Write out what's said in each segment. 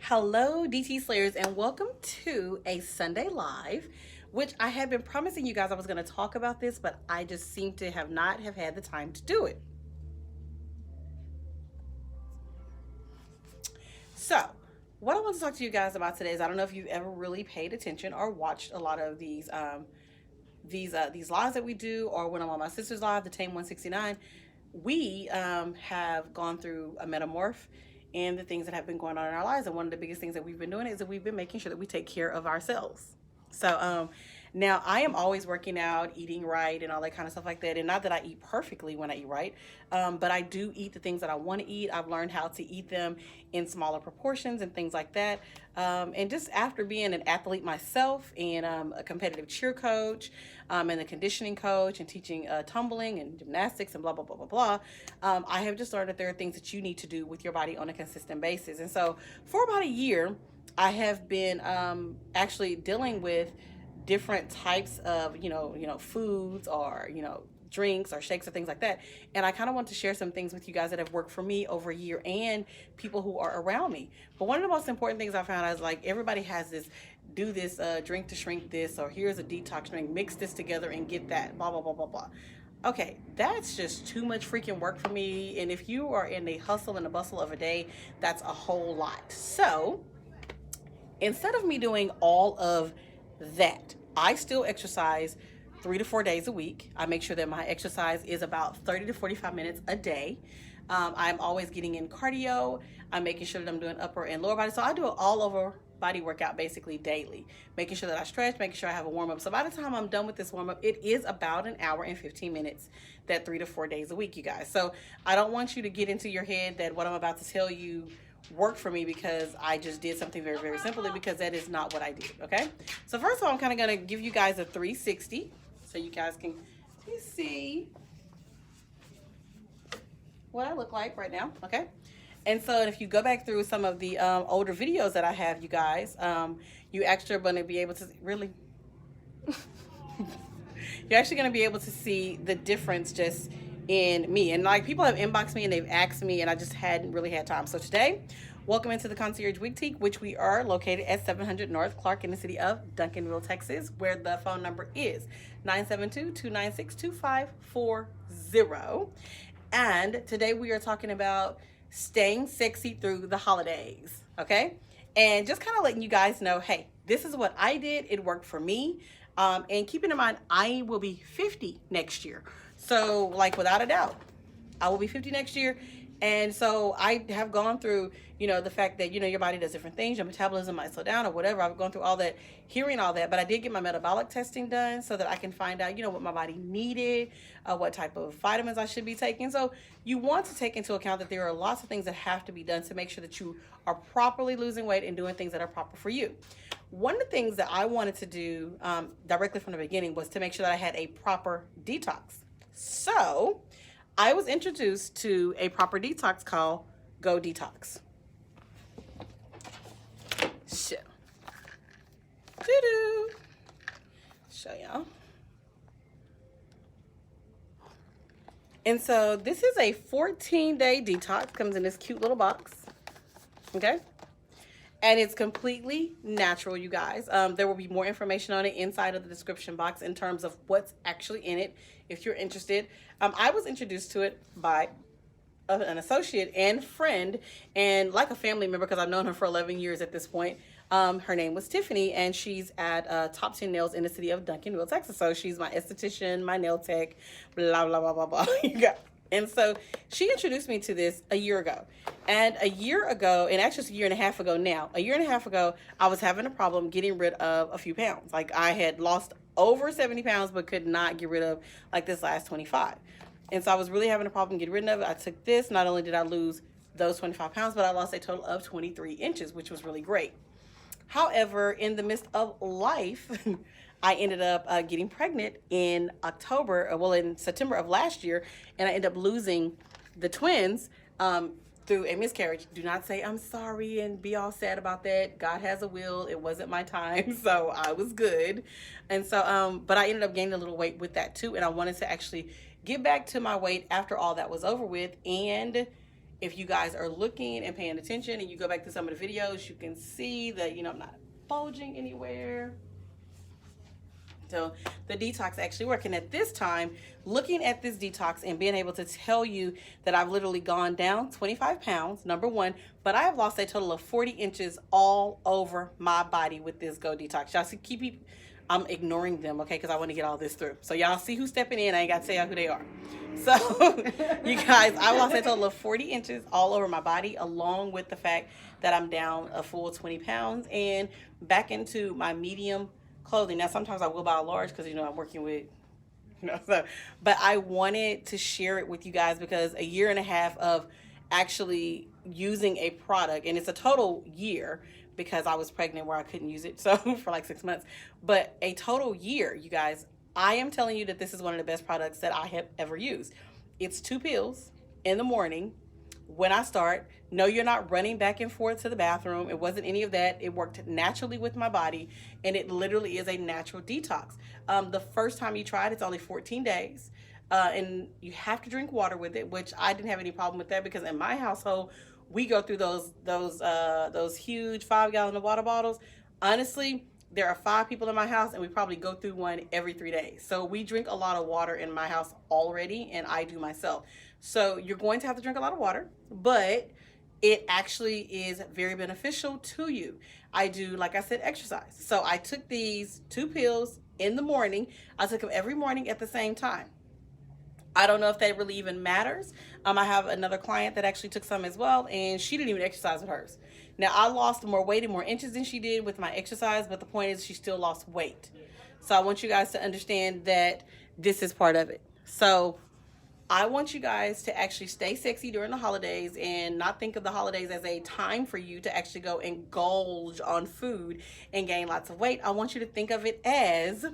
Hello, DT Slayers, and welcome to a Sunday Live, which I had been promising you guys I was going to talk about this, but I just seem to have not have had the time to do it. So, what I want to talk to you guys about today is I don't know if you've ever really paid attention or watched a lot of these lives that we do, or when I'm on my sister's live, the Tame 169. We have gone through a metamorph and the things that have been going on in our lives. And one of the biggest things that we've been doing is that we've been making sure that we take care of ourselves. So now I am always working out, eating right, and all that kind of stuff like that. And not that I eat perfectly when I eat right, but I do eat the things that I want to eat. I've learned how to eat them in smaller proportions and things like that. And just after being an athlete myself and a competitive cheer coach and a conditioning coach and teaching tumbling and gymnastics and blah, blah, blah, blah, blah, I have just learned that there are things that you need to do with your body on a consistent basis. And so for about a year, I have been actually dealing with different types of foods or drinks or shakes or things like that, and I kind of want to share some things with you guys that have worked for me over a year and people who are around me. But one of the most important things I found out is, like, everybody has this, do this drink to shrink this, or here's a detox drink, mix this together and get that, blah blah blah blah blah. Okay, that's just too much freaking work for me, and if you are in a hustle and a bustle of a day, that's a whole lot. So instead of me doing all of that, I still exercise 3 to 4 days a week. I make sure that my exercise is about 30 to 45 minutes a day. I'm always getting in cardio. I'm making sure that I'm doing upper and lower body. So I do an all over body workout basically daily, making sure that I stretch, making sure I have a warm up. So by the time I'm done with this warm up, it is about an hour and 15 minutes, that 3 to 4 days a week, you guys. So I don't want you to get into your head that what I'm about to tell you worked for me because I just did something very, very simply, because that is not what I did. Okay. So first of all, I'm kind of going to give you guys a 360 so you guys can see what I look like right now. Okay. And so if you go back through some of the older videos that I have, you guys, you actually are going to be able to really, you're actually going to be able to see the difference just in me. And like, people have inboxed me and they've asked me, and I just hadn't really had time. So today, welcome into the Concierge Boutique, which we are located at 700 North Clark in the city of Duncanville, Texas, where the phone number is 972-296-2540. And today we are talking about staying sexy through the holidays, okay? And just kind of letting you guys know, hey, this is what I did. It worked for me. And keeping in mind, I will be 50 next year. So, like, without a doubt, I will be 50 next year. And so I have gone through, the fact that, your body does different things. Your metabolism might slow down or whatever. I've gone through all that, hearing all that. But I did get my metabolic testing done so that I can find out, what my body needed, what type of vitamins I should be taking. So you want to take into account that there are lots of things that have to be done to make sure that you are properly losing weight and doing things that are proper for you. One of the things that I wanted to do directly from the beginning was to make sure that I had a proper detox. So I was introduced to a proper detox called Go Detox. Show y'all. And so this is a 14-day detox. Comes in this cute little box. Okay. And it's completely natural, you guys. There will be more information on it inside of the description box in terms of what's actually in it, if you're interested. I was introduced to it by an associate and friend, and like a family member, because I've known her for 11 years at this point. Her name was Tiffany, and she's at Top 10 Nails in the city of Duncanville, Texas. So she's my esthetician, my nail tech, blah, blah, blah, blah, blah. You got. And so she introduced me to this a year ago. And a year ago, and actually it's a year and a half ago now, a year and a half ago, I was having a problem getting rid of a few pounds. Like, I had lost over 70 pounds, but could not get rid of, like, this last 25. And so I was really having a problem getting rid of it. I took this. Not only did I lose those 25 pounds, but I lost a total of 23 inches, which was really great. However, in the midst of life, I ended up getting pregnant in in September of last year, and I ended up losing the twins through a miscarriage. Do not say I'm sorry and be all sad about that. God has a will. It wasn't my time, so I was good. And so, but I ended up gaining a little weight with that too, and I wanted to actually get back to my weight after all that was over with. And if you guys are looking and paying attention and you go back to some of the videos, you can see that, you know, I'm not bulging anywhere. So the detox actually working. At this time, looking at this detox and being able to tell you that I've literally gone down 25 pounds, number one, but I have lost a total of 40 inches all over my body with this Go Detox. Y'all see, I'm ignoring them, okay, because I want to get all this through. So y'all see who's stepping in. I ain't got to tell y'all who they are. So you guys, I lost a total of 40 inches all over my body, along with the fact that I'm down a full 20 pounds and back into my medium clothing. Now, sometimes I will buy a large because, you know, I'm working with, you know, so, but I wanted to share it with you guys because a year and a half of actually using a product, and it's a total year because I was pregnant where I couldn't use it, so for like 6 months, but a total year, you guys, I am telling you that this is one of the best products that I have ever used. It's 2 pills in the morning when I start. No, you're not running back and forth to the bathroom. It wasn't any of that. It worked naturally with my body, and it literally is a natural detox. The first time you try it, it's only 14 days, and you have to drink water with it, which I didn't have any problem with that because in my household, we go through those huge 5-gallon water bottles. Honestly, there are 5 people in my house, and we probably go through one every 3 days. So we drink a lot of water in my house already, and I do myself. So you're going to have to drink a lot of water, but it actually is very beneficial to you. I do, like I said, exercise. So I took these 2 pills in the morning. I took them every morning at the same time. I don't know if that really even matters. I have another client that actually took some as well, and she didn't even exercise with hers. Now, I lost more weight and more inches than she did with my exercise, but the point is she still lost weight. So I want you guys to understand that this is part of it. So I want you guys to actually stay sexy during the holidays and not think of the holidays as a time for you to actually go indulge on food and gain lots of weight. I want you to think of it as,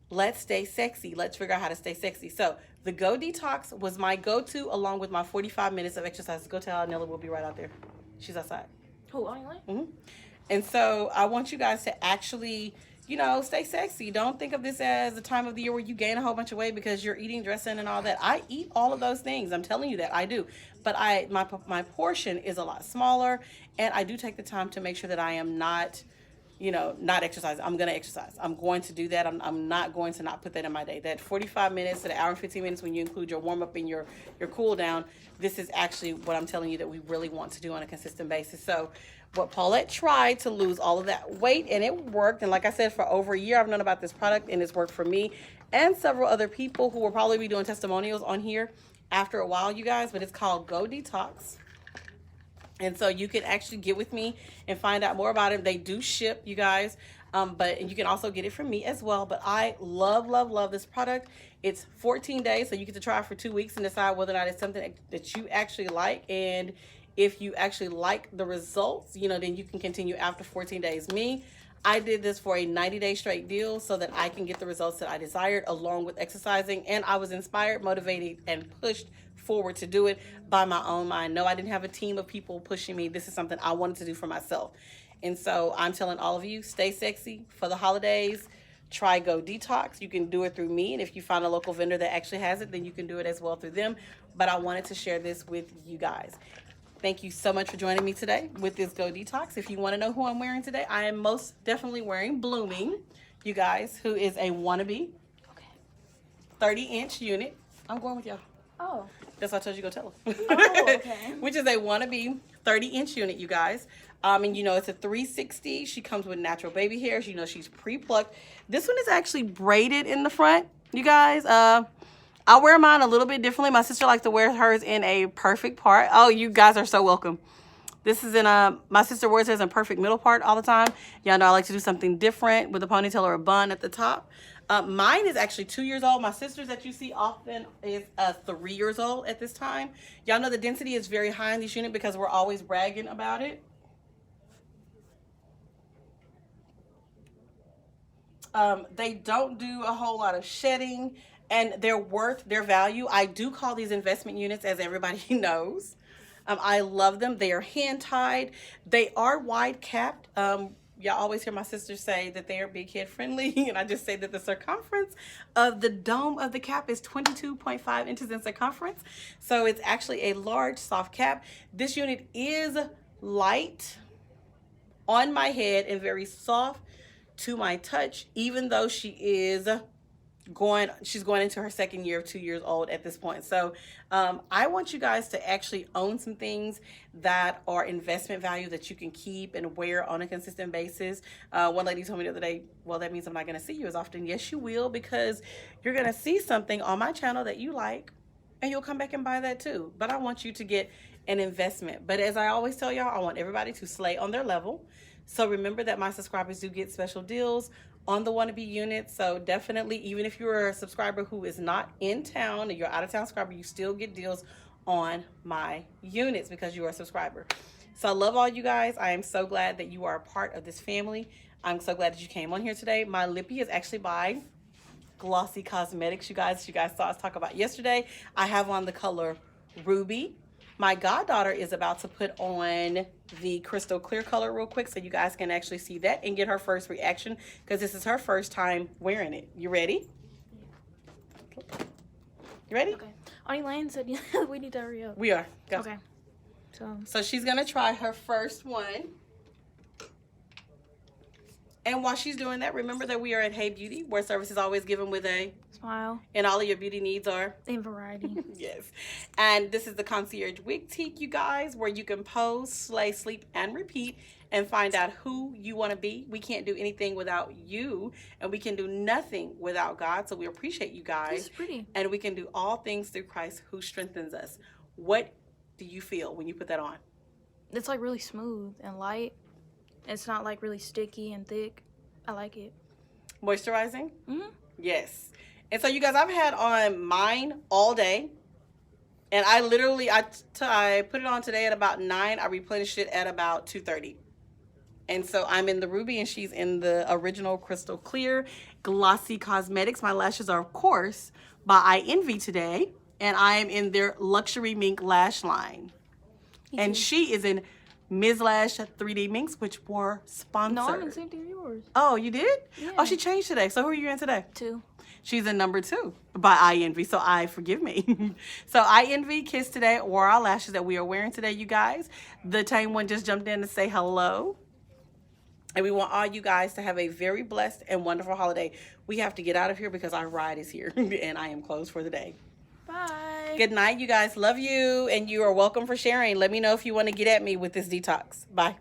let's stay sexy. Let's figure out how to stay sexy. So the Go Detox was my go-to along with my 45 minutes of exercise. Go tell Nella we'll be right out there. She's outside. Who, on your line? Mm-hmm. And so I want you guys to actually, you know, stay sexy. Don't think of this as the time of the year where you gain a whole bunch of weight because you're eating dressing and all that. I eat all of those things. I'm telling you that I do. But my portion is a lot smaller, and I do take the time to make sure that I am not, you know, not exercising. I'm going to exercise. I'm going to do that. I'm not going to not put that in my day. That 45 minutes to the hour and 15 minutes when you include your warm up and your cool down, this is actually what I'm telling you that we really want to do on a consistent basis. So what Paulette tried to lose all of that weight, and it worked. And like I said, for over a year, I've known about this product, and it's worked for me and several other people who will probably be doing testimonials on here after a while, you guys. But it's called Go Detox. And so you can actually get with me and find out more about it. They do ship, you guys, but you can also get it from me as well. But I love, love, love this product. It's 14 days, so you get to try it for 2 weeks and decide whether or not it's something that you actually like. And if you actually like the results, you know, then you can continue after 14 days. I did this for a 90-day straight deal so that I can get the results that I desired along with exercising. And I was inspired, motivated, and pushed forward to do it by my own mind. No, I didn't have a team of people pushing me. This is something I wanted to do for myself. And so I'm telling all of you, stay sexy for the holidays. Try Go Detox. You can do it through me. And if you find a local vendor that actually has it, then you can do it as well through them. But I wanted to share this with you guys. Thank you so much for joining me today with this Go Detox. If you want to know who I'm wearing today, I am most definitely wearing Blooming, you guys, who is a wannabe 30-inch unit. I'm going with y'all. Oh. That's what I told you to go tell them. Oh, okay. Which is a wannabe 30-inch unit, you guys. And you know, it's a 360. She comes with natural baby hairs. You know, she's pre-plucked. This one is actually braided in the front, you guys. I wear mine a little bit differently. My sister likes to wear hers in a perfect part. Oh, you guys are so welcome. This is in my sister wears hers in perfect middle part all the time. Y'all know I like to do something different with a ponytail or a bun at the top. Mine is actually 2 years old. My sister's that you see often is 3 years old at this time. Y'all know the density is very high in this unit because we're always bragging about it. They don't do a whole lot of shedding, and they're worth their value. I do call these investment units, as everybody knows. I love them. They are hand tied. They are wide capped. Y'all always hear my sisters say that they are big head friendly, and I just say that the circumference of the dome of the cap is 22.5 inches in circumference. So it's actually a large soft cap. This unit is light on my head and very soft to my touch, even though she's going into her second year of 2 years old at this point. So I want you guys to actually own some things that are investment value that you can keep and wear on a consistent basis. One lady told me the other day, well, that means I'm not going to see you as often. Yes, you will, because you're going to see something on my channel that you like and you'll come back and buy that too. But I want you to get an investment. But as I always tell y'all, I want everybody to slay on their level. So remember that my subscribers do get special deals on the Wannabe unit. So definitely, even if you're a subscriber who is not in town and you're out of town subscriber, you still get deals on my units because you are a subscriber. So I love all you guys. I am so glad that you are a part of this family. I'm so glad that you came on here today. My lippy is actually by Glossy Cosmetics. You guys saw us talk about yesterday. I have on the color Ruby. My goddaughter is about to put on the crystal clear color real quick so you guys can actually see that and get her first reaction, because this is her first time wearing it. You ready? You ready? Okay. Auntie Lane said we need to hurry up. We are. Go. Okay. So she's going to try her first one. And while she's doing that, remember that we are at Hey Beauty, where service is always given with a smile. And all of your beauty needs are in variety. Yes. And this is the Concierge Wig Teak, you guys, where you can pose, slay, sleep, and repeat and find out who you want to be. We can't do anything without you, and we can do nothing without God. So we appreciate you guys. This is pretty. And we can do all things through Christ who strengthens us. What do you feel when you put that on? It's like really smooth and light. It's not like really sticky and thick. I like it. Moisturizing? Mm-hmm. Yes. And so you guys, I've had on mine all day. And I literally, I put it on today at about 9. I replenished it at about 2:30. And so I'm in the Ruby and she's in the original Crystal Clear Glossy Cosmetics. My lashes are, of course, by iEnvy today. And I am in their Luxury Mink lash line. And she is in Ms. Lash 3D Minks, which were sponsored. No, I'm in the same thing as yours. Oh, you did? Yeah. Oh, she changed today. So who are you in today? 2. She's in number 2 by iEnvy. So forgive me. So iEnvy Kiss today wore our lashes that we are wearing today, you guys. The tame one just jumped in to say hello. And we want all you guys to have a very blessed and wonderful holiday. We have to get out of here because our ride is here and I am closed for the day. Bye. Good night, you guys. Love you. And you are welcome for sharing. Let me know if you want to get at me with this detox. Bye.